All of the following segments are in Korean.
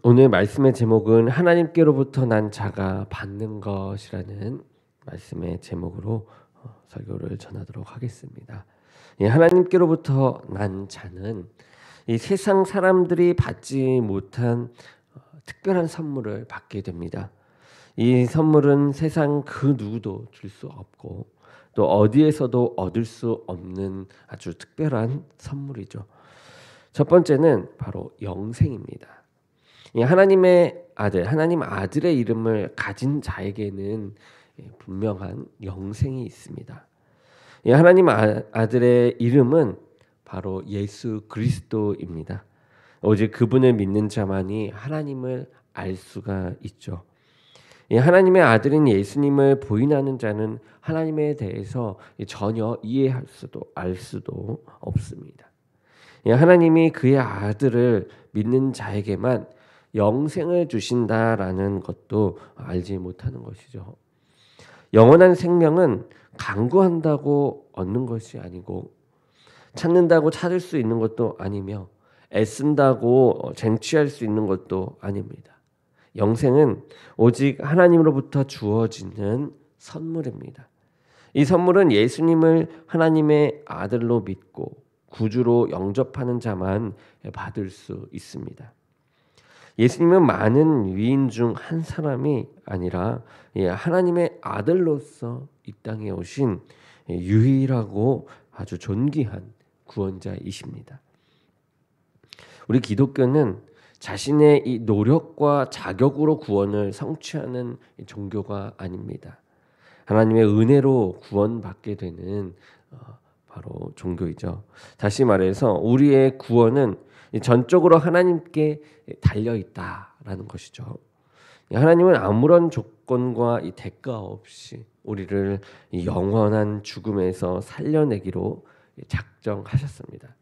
오늘 말씀의 제목은 하나님께로부터 난 자가 받는 것이라는 말씀의 제목으로 설교를 전하도록 하겠습니다. 하나님께로부터 난 자는 이 세상 사람들이 받지 못한 특별한 선물을 받게 됩니다. 이 선물은 세상 그 누구도 줄 수 없고 또 어디에서도 얻을 수 없는 아주 특별한 선물이죠. 첫 번째는 바로 영생입니다. 이 하나님의 아들, 하나님 아들의 이름을 가진 자에게는 분명한 영생이 있습니다. 이 하나님 아들의 이름은 바로 예수 그리스도입니다. 오직 그분을 믿는 자만이 하나님을 알 수가 있죠. 이 하나님의 아들인 예수님을 부인하는 자는 하나님에 대해서 전혀 이해할 수도 알 수도 없습니다. 하나님이 그의 아들을 믿는 자에게만 영생을 주신다라는 것도 알지 못하는 것이죠. 영원한 생명은 강구한다고 얻는 것이 아니고 찾는다고 찾을 수 있는 것도 아니며 애쓴다고 쟁취할 수 있는 것도 아닙니다. 영생은 오직 하나님으로부터 주어지는 선물입니다. 이 선물은 예수님을 하나님의 아들로 믿고 구주로 영접하는 자만 받을 수 있습니다. 예수님은 많은 위인 중 한 사람이 아니라 하나님의 아들로서 이 땅에 오신 유일하고 아주 존귀한 구원자이십니다. 우리 기독교는 자신의 이 노력과 자격으로 구원을 성취하는 종교가 아닙니다. 하나님의 은혜로 구원받게 되는 바로 종교이죠. 다시 말해서 우리의 구원은 전적으로 하나님께 달려 있다라는 것이죠. 하나님은 아무런 조건과 이 대가 없이 우리를 영원한 죽음에서 살려내기로 작정하셨습니다.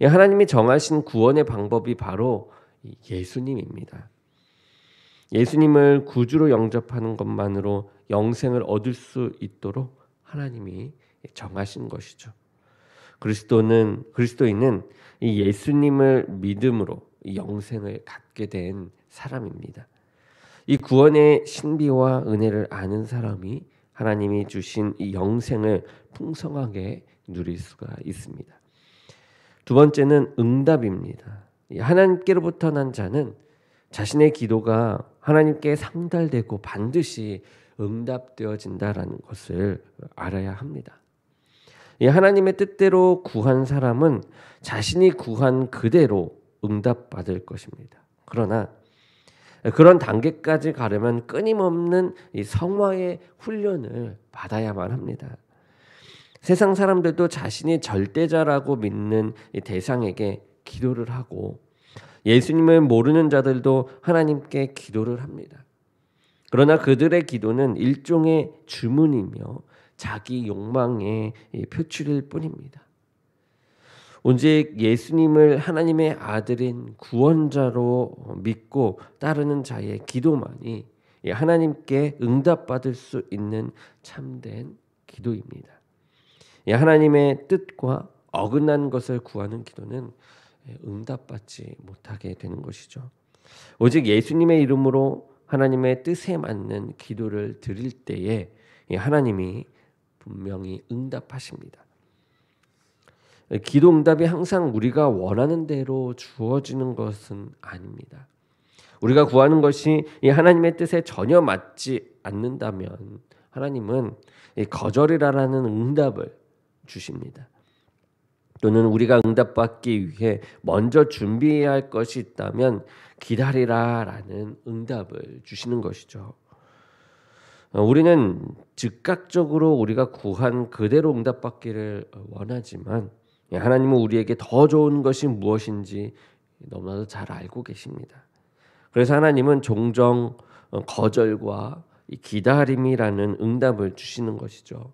하나님이 정하신 구원의 방법이 바로 예수님입니다. 예수님을 구주로 영접하는 것만으로 영생을 얻을 수 있도록 하나님이 정하신 것이죠. 그리스도인은 이 예수님을 믿음으로 이 영생을 갖게 된 사람입니다. 이 구원의 신비와 은혜를 아는 사람이 하나님이 주신 이 영생을 풍성하게 누릴 수가 있습니다. 두 번째는 응답입니다. 하나님께로부터 난 자는 자신의 기도가 하나님께 상달되고 반드시 응답되어진다라는 것을 알아야 합니다. 하나님의 뜻대로 구한 사람은 자신이 구한 그대로 응답받을 것입니다. 그러나 그런 단계까지 가려면 끊임없는 이 성화의 훈련을 받아야만 합니다. 세상 사람들도 자신이 절대자라고 믿는 이 대상에게 기도를 하고 예수님을 모르는 자들도 하나님께 기도를 합니다. 그러나 그들의 기도는 일종의 주문이며 자기 욕망의 표출일 뿐입니다. 오직 예수님을 하나님의 아들인 구원자로 믿고 따르는 자의 기도만이 하나님께 응답받을 수 있는 참된 기도입니다. 하나님의 뜻과 어긋난 것을 구하는 기도는 응답받지 못하게 되는 것이죠. 오직 예수님의 이름으로 하나님의 뜻에 맞는 기도를 드릴 때에 하나님이 분명히 응답하십니다. 기도 응답이 항상 우리가 원하는 대로 주어지는 것은 아닙니다. 우리가 구하는 것이 하나님의 뜻에 전혀 맞지 않는다면 하나님은 거절이라는 응답을 주십니다. 또는 우리가 응답받기 위해 먼저 준비해야 할 것이 있다면 기다리라라는 응답을 주시는 것이죠. 우리는 즉각적으로 우리가 구한 그대로 응답받기를 원하지만 하나님은 우리에게 더 좋은 것이 무엇인지 너무나도 잘 알고 계십니다. 그래서 하나님은 종종 거절과 기다림이라는 응답을 주시는 것이죠.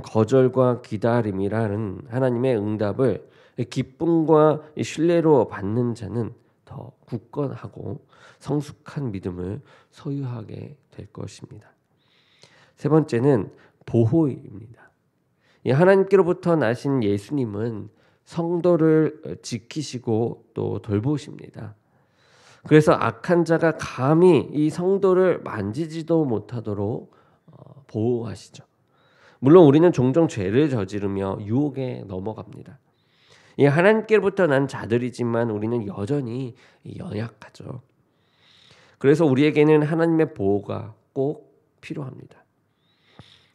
거절과 기다림이라는 하나님의 응답을 기쁨과 신뢰로 받는 자는 더 굳건하고 성숙한 믿음을 소유하게 될 것입니다. 세 번째는 보호입니다. 하나님께로부터 나신 예수님은 성도를 지키시고 또 돌보십니다. 그래서 악한 자가 감히 이 성도를 만지지도 못하도록 보호하시죠. 물론 우리는 종종 죄를 저지르며 유혹에 넘어갑니다. 이 하나님께로부터 난 자들이지만 우리는 여전히 연약하죠. 그래서 우리에게는 하나님의 보호가 꼭 필요합니다.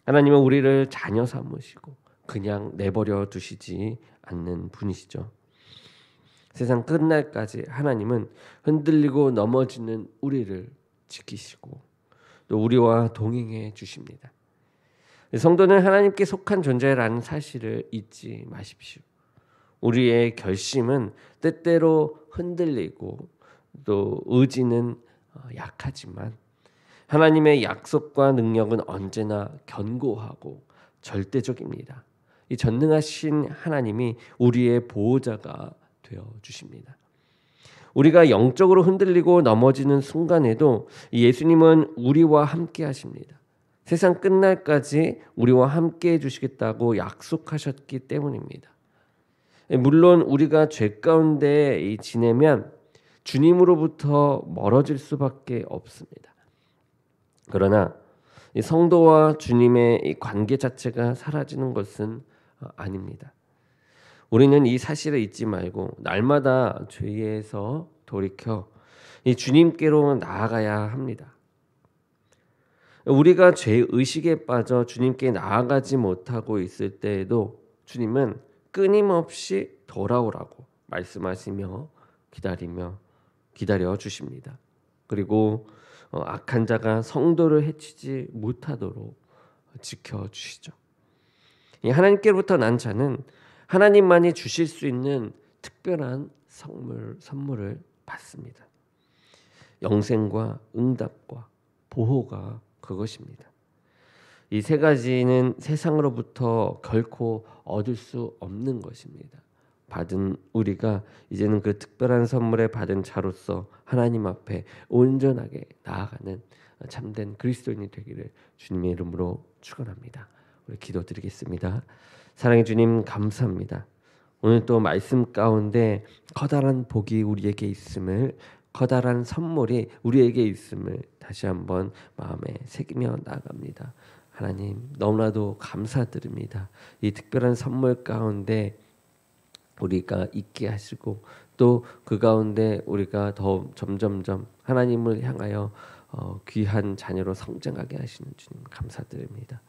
하나님은 우리를 자녀 삼으시고 그냥 내버려 두시지 않는 분이시죠. 세상 끝날까지 하나님은 흔들리고 넘어지는 우리를 지키시고 또 우리와 동행해 주십니다. 성도는 하나님께 속한 존재라는 사실을 잊지 마십시오. 우리의 결심은 때때로 흔들리고 또 의지는 약하지만 하나님의 약속과 능력은 언제나 견고하고 절대적입니다. 이 전능하신 하나님이 우리의 보호자가 되어 주십니다. 우리가 영적으로 흔들리고 넘어지는 순간에도 예수님은 우리와 함께 하십니다. 세상 끝날까지 우리와 함께 해주시겠다고 약속하셨기 때문입니다. 물론 우리가 죄 가운데 지내면 주님으로부터 멀어질 수밖에 없습니다. 그러나 성도와 주님의 관계 자체가 사라지는 것은 아닙니다. 우리는 이 사실을 잊지 말고 날마다 죄에서 돌이켜 이 주님께로 나아가야 합니다. 우리가 죄 의식에 빠져 주님께 나아가지 못하고 있을 때에도 주님은 끊임없이 돌아오라고 말씀하시며 기다려 주십니다. 그리고 악한 자가 성도를 해치지 못하도록 지켜 주시죠. 하나님께로부터 난 자는 하나님만이 주실 수 있는 특별한 선물을 받습니다. 영생과 응답과 보호가 그것입니다. 이 세 가지는 세상으로부터 결코 얻을 수 없는 것입니다. 받은 우리가 이제는 그 특별한 선물을 받은 자로서 하나님 앞에 온전하게 나아가는 참된 그리스도인이 되기를 주님의 이름으로 축원합니다. 우리 기도드리겠습니다. 사랑의 주님 감사합니다. 오늘 또 말씀 가운데 커다란 복이 우리에게 있음을, 커다란 선물이 우리에게 있음을 다시 한번 마음에 새기며 나아갑니다. 하나님 너무나도 감사드립니다. 이 특별한 선물 가운데 우리가 있게 하시고 또 그 가운데 우리가 더 점점점 하나님을 향하여 귀한 자녀로 성장하게 하시는 주님 감사드립니다.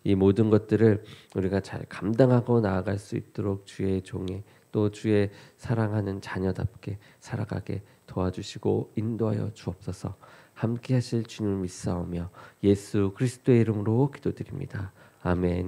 이 모든 것들을 우리가 잘 감당하고 나아갈 수 있도록 주의 종에 또 주의 사랑하는 자녀답게 살아가게 도와주시고 인도하여 주옵소서. 함께 하실 주님을 믿사오며 예수 그리스도의 이름으로 기도드립니다. 아멘.